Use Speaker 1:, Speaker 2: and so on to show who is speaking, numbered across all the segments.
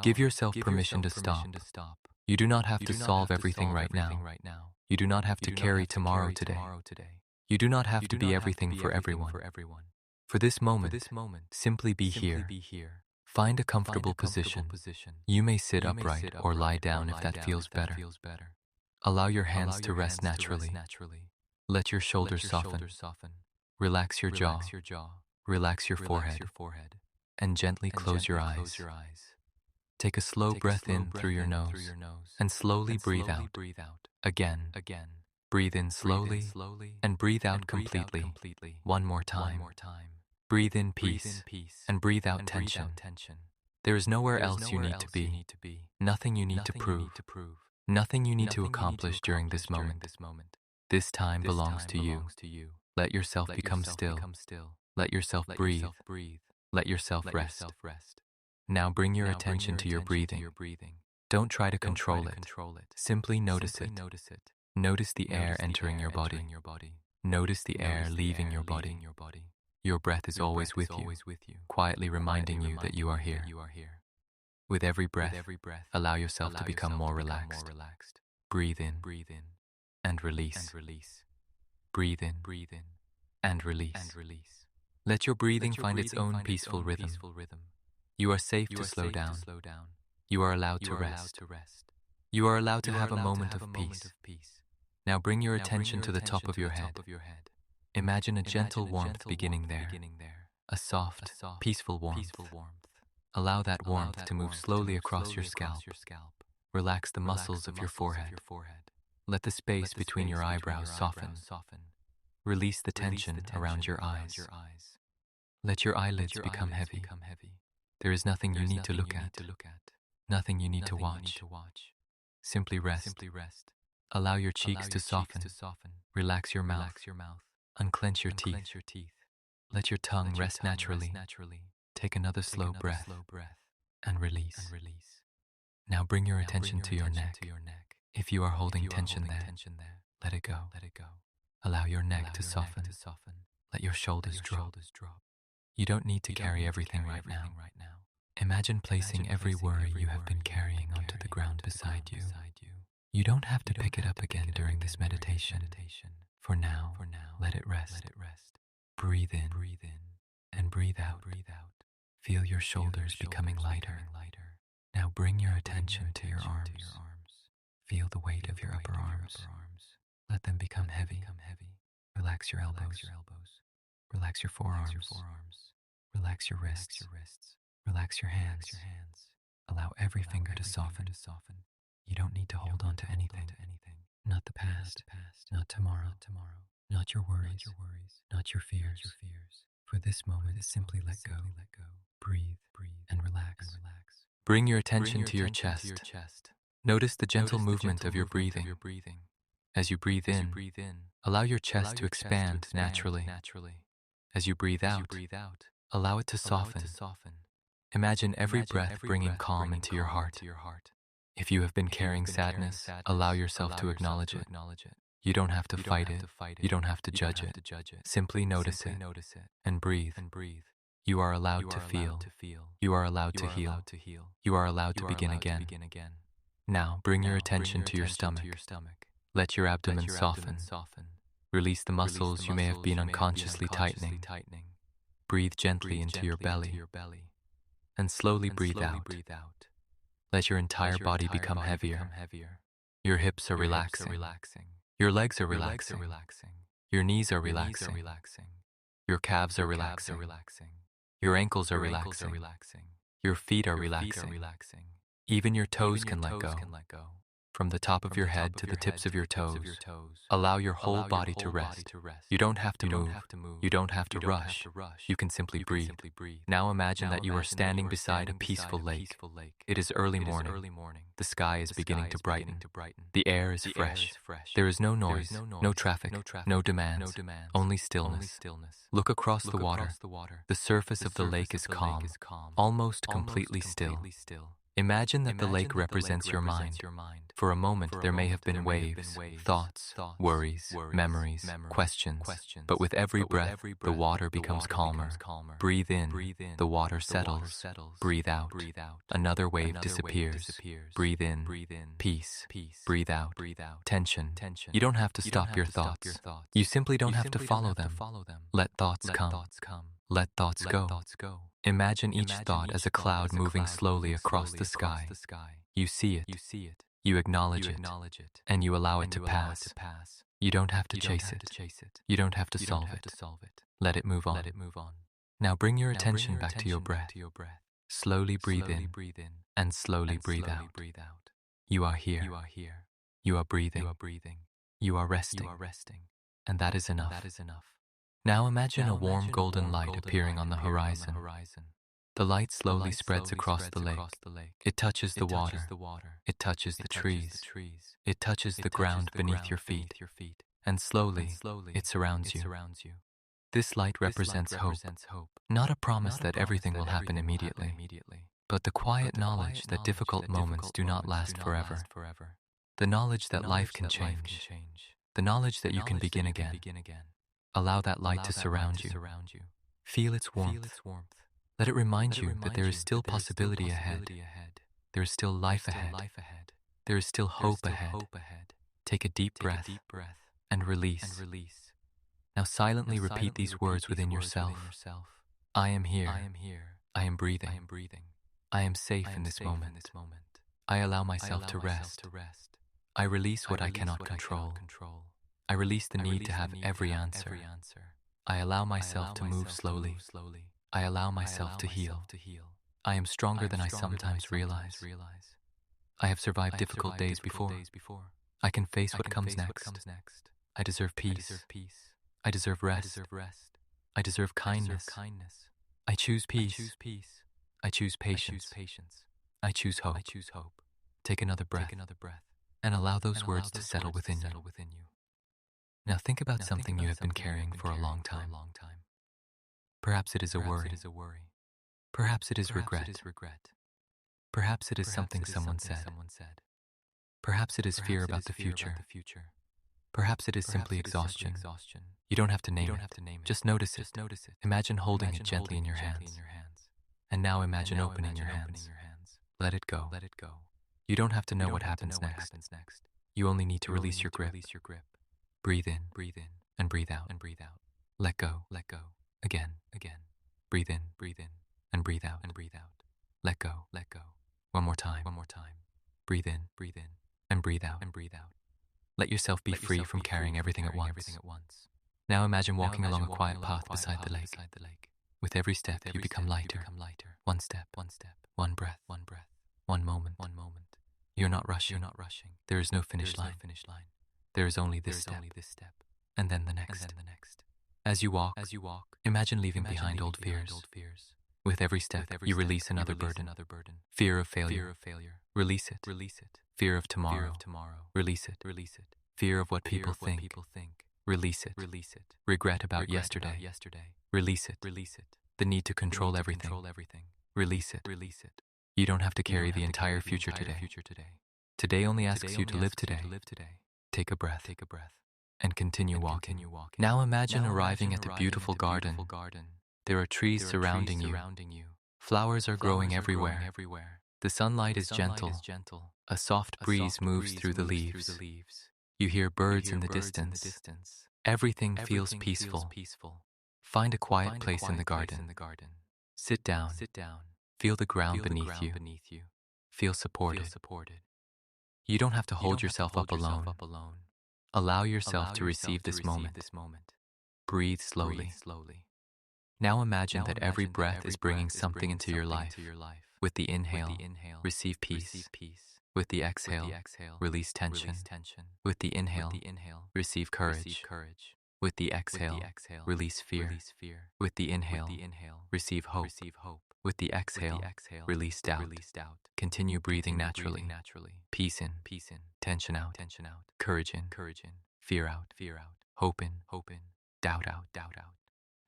Speaker 1: Give yourself permission to stop. You do not have to solve everything right now. You do not have to carry tomorrow today. You do not have to be everything for everyone. For this moment, simply be here. Find a comfortable position. You may sit upright or lie down if that feels better. Allow your hands to rest naturally. Let your shoulders soften. Relax your jaw. Relax your forehead. And gently close your eyes. Take a slow breath in through your nose and slowly breathe out. Again. Breathe in slowly and breathe out completely. One more time. Breathe in peace and breathe out tension. There is nowhere else you need to be. Nothing you need to prove. Nothing you need to accomplish during this moment. This time belongs to you. Let yourself become still. Let yourself breathe. Let yourself rest. Now bring your attention to your breathing. Don't try to control it. Simply notice it. Notice the air entering your body. Notice the air leaving your body. Your breath is always with you, quietly reminding you that you are here. With every breath, allow yourself to become more relaxed. Breathe in and release. Breathe in and release. Let your breathing find its own peaceful rhythm. You are safe to slow down. You are allowed to rest. You are allowed to have a moment of peace. Now bring your attention to the top of your head. Imagine a gentle warmth beginning there. A soft, peaceful warmth. Allow that warmth to move slowly across your scalp. Relax the muscles of your forehead. Let the space between your eyebrows soften. Release the tension around your eyes. Let your eyelids become heavy. There is nothing you need to look at. Nothing you need to watch. Simply rest. Allow your cheeks to soften. Relax your mouth. Unclench your teeth. Let your tongue rest naturally. Take another slow breath and release. Now bring your attention to your neck. If you are holding tension there, let it go. Allow your neck to soften. Let your shoulders drop. You don't need to carry everything right now. Imagine placing every worry you have been carrying onto the ground beside you. You don't have to pick it up again during this meditation. For now, let it rest. Breathe in and breathe out. Feel your shoulders becoming lighter. Now bring your attention to your arms. Feel the weight of your upper arms. Let them become heavy. Relax your elbows. Relax your forearms. Relax your wrists. Relax your hands. Allow every finger to soften. You don't need to hold on to anything. Not the past. Not tomorrow. Not your worries. Not your fears. For this moment, simply let go. Breathe and relax. Bring your attention to your chest. Notice the gentle movement of your breathing. As you breathe in, allow your chest to expand naturally. As you breathe out, allow it to soften. Imagine every breath bringing calm into your heart. If you have been carrying sadness, allow yourself to acknowledge it. You don't have to fight it. You don't have to judge it. Simply notice it and breathe. You are allowed to feel. You are allowed to heal. You are allowed to begin again. Now, bring your attention to your stomach. Let your abdomen soften. Release the muscles you may have been unconsciously tightening. Breathe gently into your belly and slowly breathe out. Let your entire body become heavier. Your hips are relaxing. Your legs are relaxing. Your knees are relaxing. Your calves are relaxing. Your ankles are relaxing. Your feet are relaxing. Even your toes can let go. From the top of your head to the tips of your toes, allow your whole body to rest. You don't have to move. You don't have to rush. You can simply breathe. Now imagine that you are standing beside a peaceful lake. It is early morning. The sky is beginning to brighten. The air is fresh. There is no noise, no traffic, no demands, only stillness. Look across the water. The surface of the lake is calm, almost completely still. Imagine that the lake represents your mind. For a moment, there may have been waves, thoughts, worries, memories, questions. But with every breath, the water becomes calmer. Breathe in, the water settles. Breathe out, another wave disappears. Breathe in, peace. Breathe out, tension. You don't have to stop your thoughts. You simply don't have to follow them. Let thoughts come. Let thoughts go. Imagine each thought as a cloud moving slowly across the sky. You see it, you acknowledge it, and you allow it to pass. You don't have to chase it. You don't have to solve it. Let it move on. Now bring your attention back to your breath. Slowly breathe in and slowly breathe out. You are here. You are breathing. You are resting. And that is enough. Now imagine a warm golden light appearing on the horizon. The light slowly spreads across the lake. It touches the water. It touches the trees. It touches the ground beneath your feet. And slowly, it surrounds you. This light represents hope. Not a promise that everything will happen immediately, but the quiet knowledge that difficult moments do not last forever. The knowledge that life can change. The knowledge that you can begin again. Allow that light to surround you. Feel its warmth. Let it remind you that there is still possibility ahead. There is still life ahead. There is still hope ahead. Take a deep breath and release. Now silently repeat these words within yourself. I am here. I am breathing. I am safe in this moment. I allow myself to rest. I release what I cannot control. I release the need to have every answer. I allow myself to move slowly. I allow myself to heal. I am stronger than I sometimes realize. I have survived difficult days before. I can face what comes next. I deserve peace. I deserve rest. I deserve kindness. I choose peace. I choose patience. I choose hope. Take another breath and allow those words to settle within you. Now think about something you have been carrying for a long time. Perhaps it is a worry. Perhaps it is regret. Perhaps it is something someone said. Perhaps it is fear about the future. Perhaps it is simply exhaustion. You don't have to name it. Just notice it. Imagine holding it gently in your hands. And now imagine opening your hands. Let it go. You don't have to know what happens next. You only need to release your grip. Breathe in and breathe out. Let go. Again. Breathe in and breathe out. Let go. One more time. Breathe in and breathe out. Let yourself be free from carrying everything at once. Now imagine walking along a quiet path beside the lake. With every step, you become lighter. One step, one breath, one moment. You're not rushing. There is no finish line. There is only this step, and then the next. As you walk, imagine leaving behind old fears. With every step, you release another burden. Fear of failure. Release it. Fear of tomorrow. Release it. Fear of what people think. Release it. Regret about yesterday. Release it. The need to control everything. Release it. You don't have to carry the entire future today. Today only asks you to live today. Take a breath and continue walking. Now imagine arriving at the beautiful garden. There are trees surrounding you. Flowers are growing everywhere. The sunlight is gentle. A soft breeze moves through the leaves. You hear birds in the distance. Everything feels peaceful. Find a quiet place in the garden. Sit down. Feel the ground beneath you. Feel supported. You don't have to hold yourself up alone. Allow yourself to receive this moment. Breathe slowly. Now imagine that every breath is bringing something into your life. With the inhale, receive peace. With the exhale, release tension. With the inhale, receive courage. With the exhale, release fear. With the inhale, receive hope. With the exhale, release doubt. Continue breathing naturally. Peace in, tension out. Courage in, fear out. Hope in, doubt out.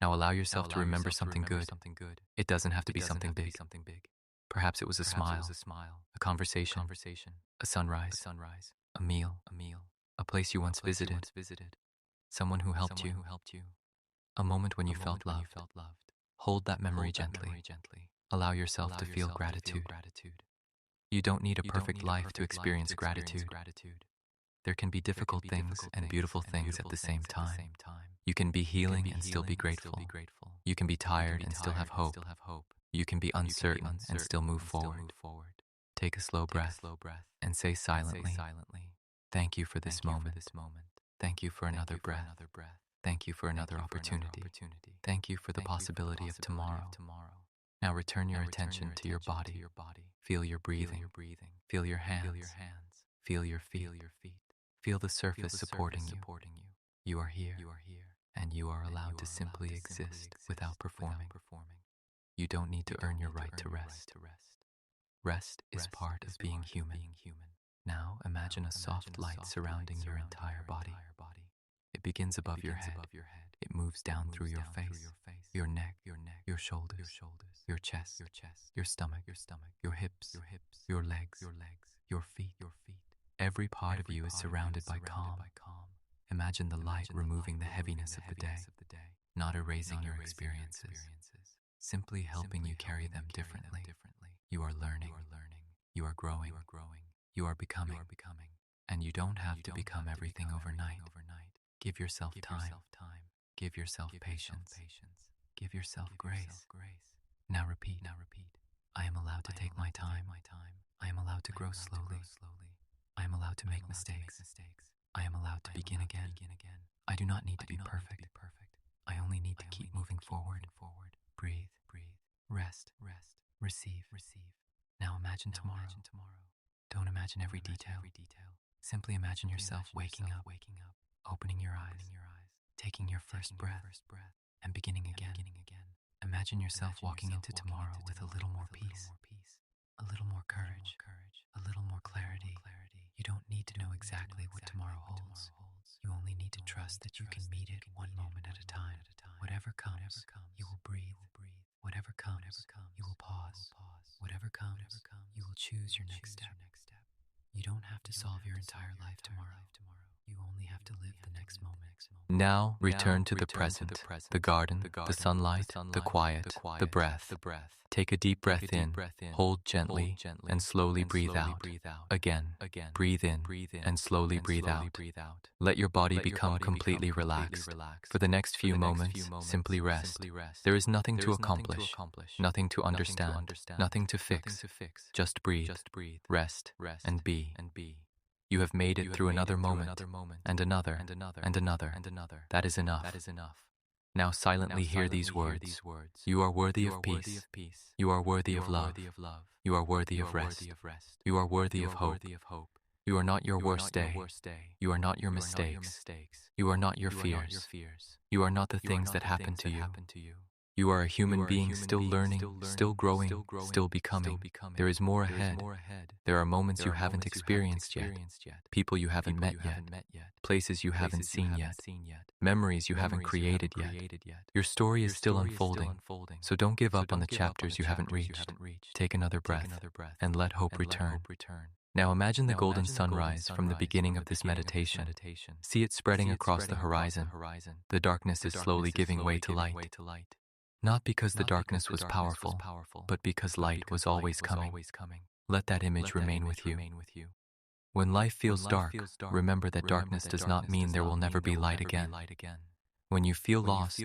Speaker 1: Now allow yourself to remember something good. It doesn't have to be something big. Perhaps it was a smile, a conversation, a sunrise, a meal, a place you once visited, someone who helped you, a moment when you felt loved. Hold that memory gently. Allow yourself to feel gratitude. You don't need a perfect life to experience gratitude. There can be difficult things and beautiful things at the same time. You can be healing and still be grateful. You can be tired and still have hope. You can be uncertain and still move forward. Take a slow breath and say silently, thank you for this moment. Thank you for another breath. Thank you for another opportunity. Thank you for the possibility of tomorrow. Now return your attention to your body. Feel your breathing. Feel your hands. Feel your feet. Feel the surface supporting you. You are here, and you are allowed to simply exist without performing. You don't need to earn your right to rest. Rest is part of being human. Now imagine a soft light surrounding your entire body. It begins above your head. It moves down through your face, your neck, your shoulders, your chest, your stomach, your hips, your legs, your feet. Every part of you is surrounded by calm. Imagine the light removing the heaviness of the day, not erasing your experiences, simply helping you carry them differently. You are learning. You are growing. You are becoming. And you don't have to become everything overnight. Give yourself time. Give yourself patience. Give yourself grace. Now repeat. I am allowed to take my time. I am allowed to grow slowly. I am allowed to make mistakes. I am allowed to begin again. I do not need to be perfect. I only need to keep moving forward. Breathe. Rest. Receive. Now imagine tomorrow. Don't imagine every detail. Simply imagine yourself waking up, opening your eyes, taking your first breath, and beginning again. Imagine yourself walking into tomorrow with a little more peace, a little more courage, a little more clarity. You don't need to know exactly what tomorrow holds. You only need to trust that you can meet it one moment at a time. Whatever comes, you will breathe. Whatever comes, you will pause. Whatever comes, you will choose your next step. You don't have to solve your entire life tomorrow. You only have to live the next moment. Now return to the present, the garden, the sunlight, the quiet, the breath. Take a deep breath in, hold gently, and slowly breathe out. Again, breathe in, and slowly breathe out. Let your body become completely relaxed. For the next few moments, simply rest. There is nothing to accomplish, nothing to understand, nothing to fix. Just breathe, rest, and be. You have made it through another moment, and another, and another. That is enough. Now silently hear these words. You are worthy of peace. You are worthy of love. You are worthy of rest. You are worthy of hope. You are not your worst day. You are not your mistakes. You are not your fears. You are not the things that happen to you. You are a human being still learning, still growing, still becoming. There is more ahead. There are moments you haven't experienced yet, people you haven't met yet, places you haven't seen yet, memories you haven't created yet. Your story is still unfolding, so don't give up on the chapters you haven't reached. Take another breath and let hope return. Now imagine the golden sunrise from the beginning of this meditation. See it spreading across the horizon. The darkness is slowly giving way to light. Not because the darkness was powerful, but because light was always coming. Let that image remain with you. When life feels dark, remember that darkness does not mean there will never be light again. When you feel lost,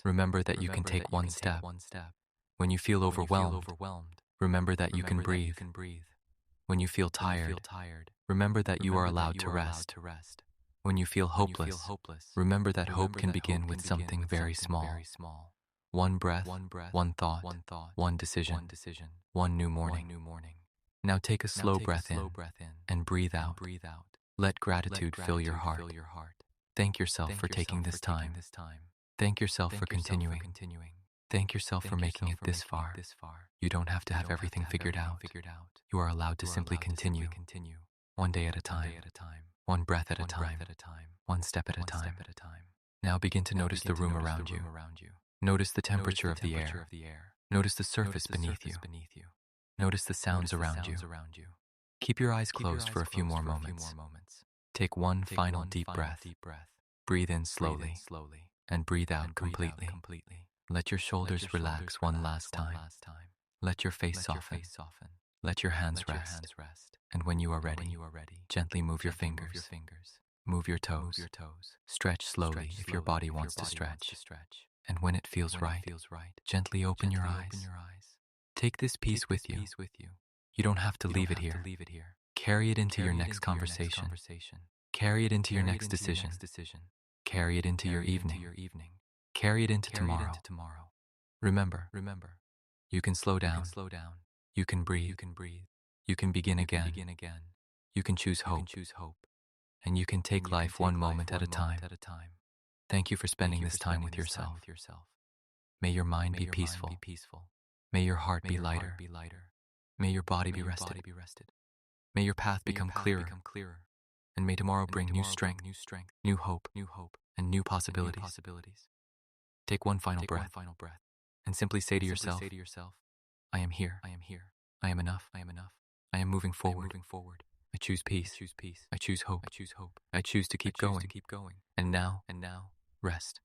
Speaker 1: remember that you can take one step. When you feel overwhelmed, remember that you can breathe. When you feel tired, remember that you are allowed to rest. When you feel hopeless, remember that hope can begin with something very small. One breath, one thought, one decision, one new morning. Now take a slow breath in and breathe out. Let gratitude fill your heart. Thank yourself for taking this time. Thank yourself for continuing. Thank yourself for making it this far. You don't have to have everything figured out. You are allowed to simply continue. One day at a time. One breath at a time. One step at a time. Now begin to notice the room around you. Notice the temperature of the air. Notice the surface beneath you. Notice the sounds around you. Keep your eyes closed for a few more moments. Take one final deep breath. Breathe in slowly and breathe out completely. Let your shoulders relax one last time. Let your face soften. Let your hands rest. And when you are ready, gently move your fingers. Move your toes. Stretch slowly if your body wants to stretch. And when it feels right, gently open your eyes. Take this peace with you. You don't have to leave it here. Carry it into your next conversation. Carry it into your next decision. Carry it into your evening. Carry it into tomorrow. Remember, you can slow down. You can breathe. You can begin again. You can choose hope. And you can take life one moment at a time. Thank you for spending this time with yourself. May your mind be peaceful. May your heart be lighter. May your body be rested. May your path become clearer. And may tomorrow bring new strength, new hope, and new possibilities. Take one final breath and simply say to yourself, I am here. I am enough. I am moving forward. I choose peace. I choose hope. I choose to keep going. And now, rest.